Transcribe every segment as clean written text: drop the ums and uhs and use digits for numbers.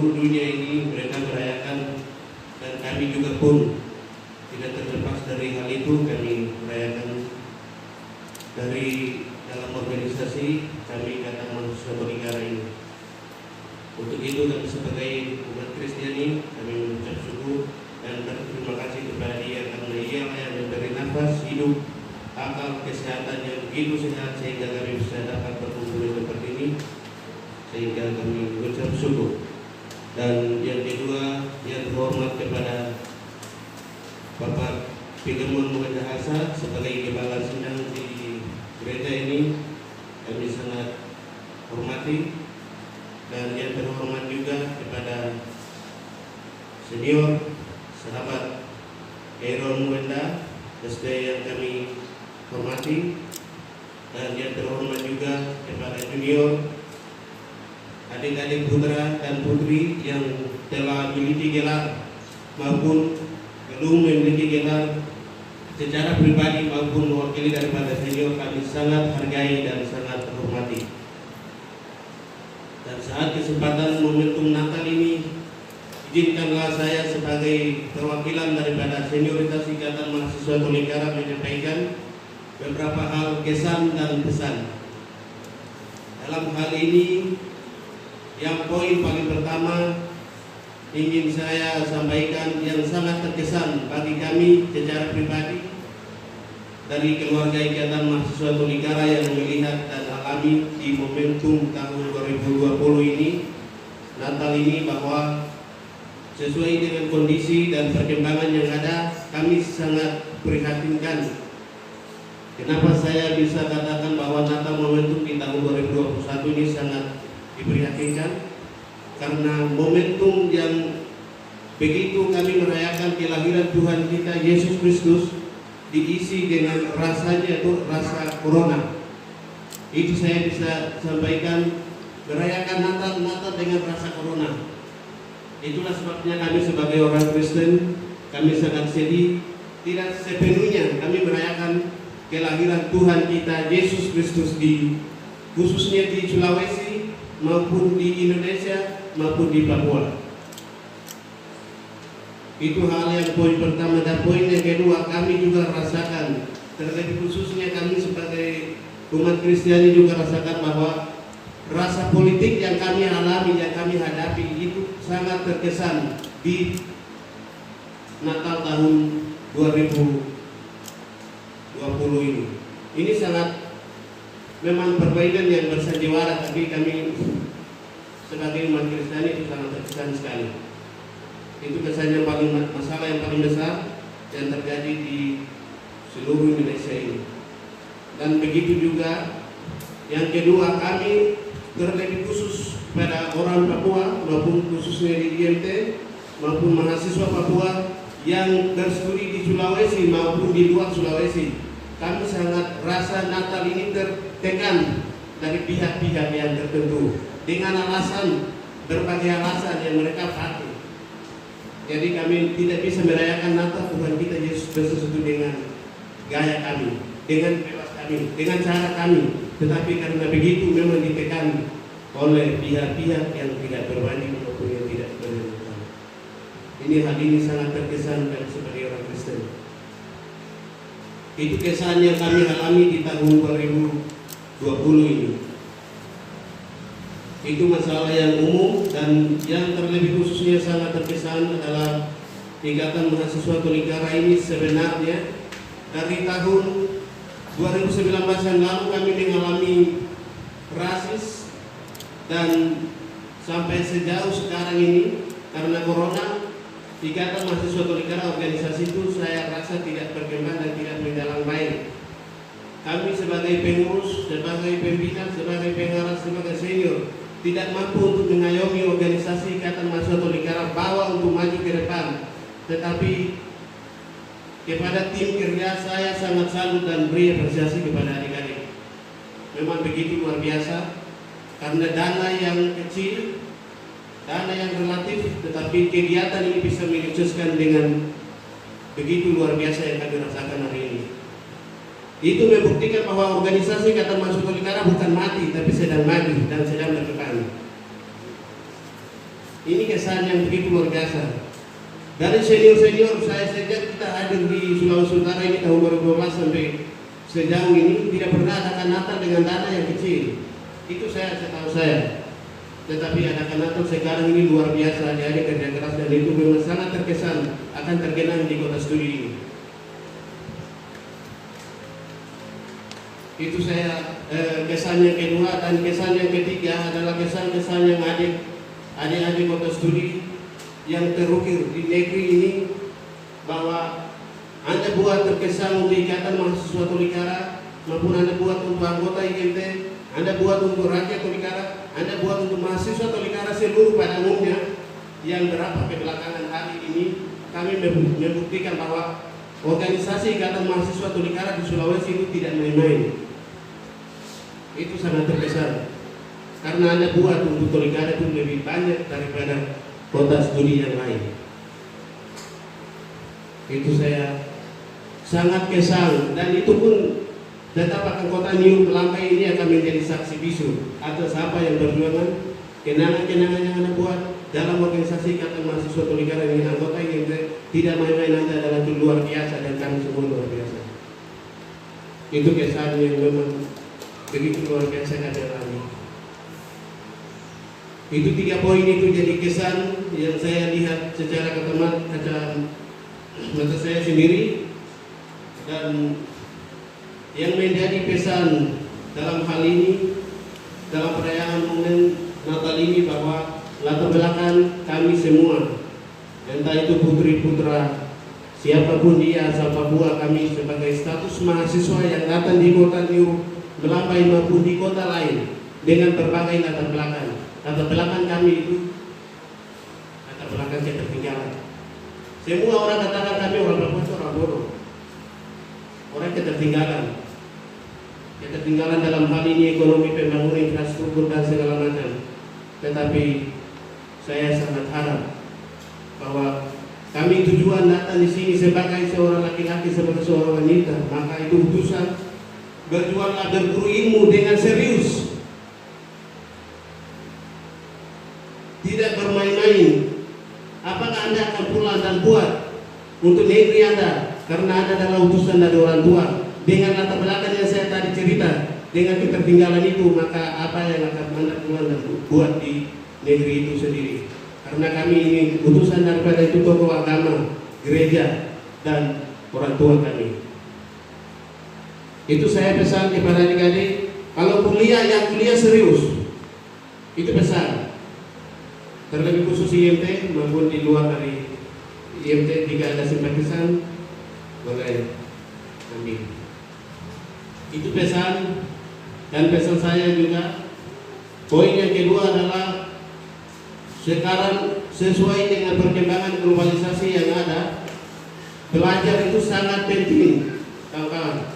seluruh dunia ini mereka merayakan, dan kami juga pun tidak terlepas dari hal itu. Kami merayakan dari dalam organisasi kami Ikatan Mahasiswa Tolikara ini. Untuk itu kami sebagai umat Kristiani kami mengucap syukur dan berterima kasih kepada Dia karena Dialah yang memberi nafas hidup, akal, kesehatan yang begitu sehat sehingga kami bisa dapat berkumpul di tempat ini, sehingga kami mengucap syukur. Dan yang kedua, yang terhormat kepada Bapak Filemon Muhendahasa sebagai Gembala Sidang di gereja ini, kami sangat hormati. Dan yang terhormat juga kepada senior sahabat Aaron Muenda SD yang kami hormati, dan yang terhormat juga kepada junior adik-adik putra dan putri yang telah memiliki gelar maupun belum memiliki gelar secara pribadi maupun mewakili daripada senior, kami sangat hargai dan sangat hormati. Dan saat kesempatan momentum Natal ini, izinkanlah saya sebagai perwakilan daripada senioritas Ikatan Mahasiswa Tolikara menyampaikan beberapa hal kesan dan pesan. Dalam hal ini, yang poin paling pertama ingin saya sampaikan yang sangat terkesan bagi kami secara pribadi dari keluarga Ikatan Mahasiswa Tolikara yang melihat dan alami di momentum tahun 2020 ini, Natal ini, bahwa sesuai dengan kondisi dan perkembangan yang ada, kami sangat prihatinkan. Kenapa saya bisa katakan bahwa Natal momentum di tahun 2021 ini sangat diprihatinkan? Karena momentum yang begitu kami merayakan kelahiran Tuhan kita Yesus Kristus diisi dengan rasanya itu rasa corona. Itu saya bisa sampaikan, merayakan Natal dengan rasa corona. Itulah sebabnya kami sebagai orang Kristen, kami sangat sedih. Tidak sepenuhnya kami merayakan kelahiran Tuhan kita Yesus Kristus khususnya di Sulawesi maupun di Indonesia maupun di Papua. Itu hal yang poin pertama. Dan poin yang kedua, kami juga rasakan, terlebih khususnya kami sebagai umat Kristiani juga rasakan bahwa rasa politik yang kami alami, yang kami hadapi itu sangat terkesan di Natal tahun 2020 ini. Ini sangat memang perbedaan yang bersandiwara, tapi kami sebagai umat Kristiani itu sangat terkesan sekali. Itu kesannya masalah yang paling besar yang terjadi di seluruh Indonesia ini. Dan begitu juga yang kedua, kami terlebih khusus pada orang Papua maupun khususnya di IMT maupun mahasiswa Papua yang berstudi di Sulawesi maupun di luar Sulawesi, kami sangat rasa Natal ini tertekan dari pihak-pihak yang tertentu dengan berbagai alasan yang mereka pakai. Jadi kami tidak bisa merayakan Natal Tuhan kita Yesus Kristus itu dengan gaya kami, dengan bebas kami, dengan cara kami. Tetapi karena begitu memang ditekan oleh pihak-pihak yang tidak berbanding maupun yang tidak berhubungan. Hal ini sangat terkesan kami sebagai orang Kristen. Itu kesan yang kami alami di tahun 2020 ini. Itu masalah yang umum, dan yang terlebih khususnya sangat terkesan adalah Ikatan Mahasiswa Tolikara ini sebenarnya dari tahun 2019 yang lalu kami mengalami rasis, dan sampai sejauh sekarang ini karena corona, Ikatan Mahasiswa Tolikara organisasi itu saya rasa tidak berkembang dan tidak berjalan baik. Kami sebagai pengurus, sebagai pimpinan, sebagai pengarah, sebagai senior tidak mampu untuk mengayomi organisasi Ikatan Mahasiswa Tolikara bawa untuk maju ke depan. Tetapi kepada tim kerja saya sangat salut dan beri apresiasi kepada adik-adik. Memang begitu luar biasa, karena dana yang kecil, dana yang relatif, tetapi kegiatan ini bisa menyukseskan dengan begitu luar biasa yang kami rasakan hari ini. Itu membuktikan bahwa organisasi Ikatan Mahasiswa Tolikara bukan mati, tapi sedang maju dan sedang berkembang. Ini kesan yang begitu luar biasa. Dari senior-senior saya sejak kita hadir di Sulawesi Utara ini tahun 2012 sampai sejauh ini tidak pernah adakan Natal dengan dana yang kecil. Itu setahu saya. Tetapi adakan Natal sekarang ini luar biasa, jadi kerja keras dan itu memang sangat terkesan akan terkenang di kota studi ini. Itu saya kesan yang kedua, dan kesan yang ketiga adalah kesan-kesan yang adik-adik kota studi yang terukir di negeri ini, bahwa Anda buat terkesan untuk Ikatan Mahasiswa Tolikara maupun Anda buat untuk anggota IMT, Anda buat untuk rakyat Tolikara, Anda buat untuk mahasiswa Tolikara seluruh pada umumnya, yang berapa kebelakangan hari ini kami membuktikan bahwa organisasi Ikatan Mahasiswa Tolikara di Sulawesi itu tidak main-main. Itu sangat terkesan karena Anda buat untuk Tolikara itu lebih banyak daripada kota studi yang lain. Itu saya sangat kesal, dan itu pun tetap akan kota New Melampai ini akan menjadi saksi bisu atas apa yang perjuangan kenangan-kenangan yang Anda buat dalam organisasi Ikatan Mahasiswa Tolikara ini. Anggota yang tidak main-main Anda adalah itu luar biasa, dan kami semua luar biasa. Itu kesan yang memang begitu luar biasa kami alami. Itu 3 poin itu jadi kesan yang saya lihat secara kaca mata saya sendiri, dan yang menjadi pesan dalam hal ini, dalam perayaan momen Natal ini, bahwa latar belakang kami semua, entah itu putri putra siapapun dia asal Papua, kami sebagai status mahasiswa yang datang di kota New Melampai maupun di kota lain dengan berbagai latar belakang. Latar belakang kami itu latar belakang ketertinggalan. Semua orang katakan kami orang Papua itu orang bodoh, orang ketertinggalan. Ketertinggalan dalam hal ini ekonomi, pembangunan infrastruktur dan segala macam. Tetapi saya sangat harap bahwa kami tujuan datang di sini sebagai seorang laki-laki, sebagai seorang wanita, maka itu utusan berjuanglah, berburu ilmu dengan serius, tidak bermain-main. Apakah Anda akan pulang dan buat untuk negeri Anda karena Anda adalah utusan dari orang tua, dengan latar belakang yang saya tadi cerita, dengan ketertinggalan itu, maka apa yang akan Anda pulang dan buat di negeri itu sendiri? Karena kami ini utusan daripada itu tokoh agama, gereja, dan orang tua kami. Itu saya pesan kepada adik-adik, kalau kuliah, yang kuliah serius, itu pesan. Terlebih khusus IMT maupun di luar dari IMT, jika ada simpatisan, boleh ambil. Itu pesan. Dan pesan saya juga, poin yang kedua adalah, sekarang sesuai dengan perkembangan globalisasi yang ada, belajar itu sangat penting, kawan-kawan.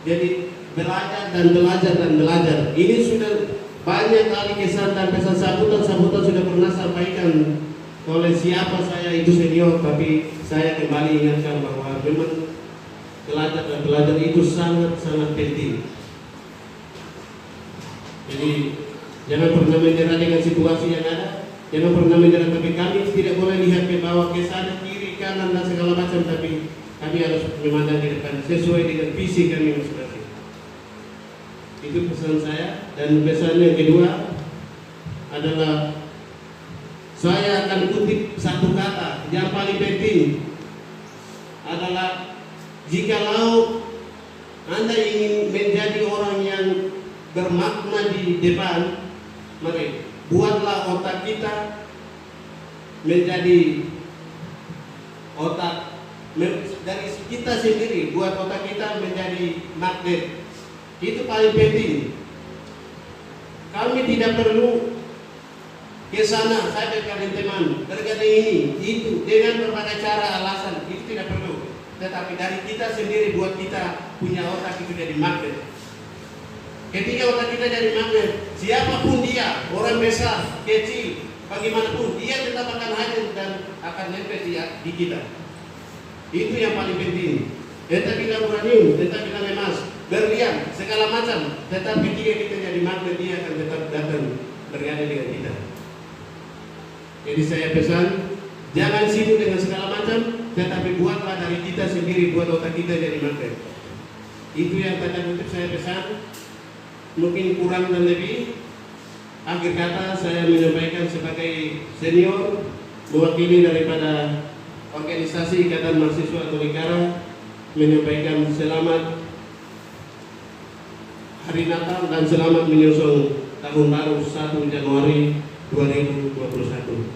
Jadi belajar dan belajar dan belajar. Ini sudah banyak kali kesan dan pesan sambutan sudah pernah sampaikan oleh siapa saya itu senior, tapi saya kembali ingatkan bahwa memang belajar dan belajar itu sangat penting. Jadi jangan pernah menyerah dengan situasi yang ada, jangan pernah menyerah. Tapi kami tidak boleh lihat ke bawah, ke sana, kiri, kanan dan segala macam, tapi kami harus memandang ke depan sesuai dengan visi kami masing-masing. Itu pesan saya. Dan pesan yang kedua adalah, saya akan kutip satu kata yang paling penting adalah, jikalau Anda ingin menjadi orang yang bermakna di depan, mari buatlah otak kita menjadi otak dari kita sendiri, buat otak kita menjadi magnet. Itu paling penting. Kami tidak perlu ke sana, saya berkali teman berkali ini itu dengan berbagai cara alasan, itu tidak perlu. Tetapi dari kita sendiri, buat kita punya otak itu jadi magnet. Ketika otak kita jadi magnet, siapapun dia, orang besar, kecil, bagaimanapun, dia tetap akan hadir dan akan nempel di kita. Itu yang paling penting. Tetap bilang uranium, tetap bilang emas, berlian, segala macam. Tetap ketika kita jadi magnet, dia akan tetap datang berada dengan kita. Jadi saya pesan, jangan sibuk dengan segala macam, tetapi buatlah dari kita sendiri, buat otak kita jadi makan. Itu yang tanda kutip saya pesan. Mungkin kurang dan lebih. Akhir kata saya menyampaikan sebagai senior, mewakili daripada organisasi Ikatan Mahasiswa Tolikara, menyampaikan selamat Hari Natal dan selamat menyusul Tahun Baru 1 Januari 2021.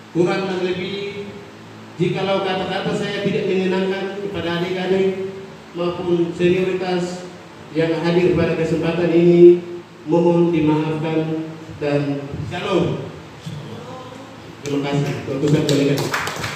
Kurang dan lebih, jikalau kata-kata saya tidak menyenangkan kepada adik-adik maupun senioritas yang hadir pada kesempatan ini, mohon dimaafkan dan shalom. Terima kasih.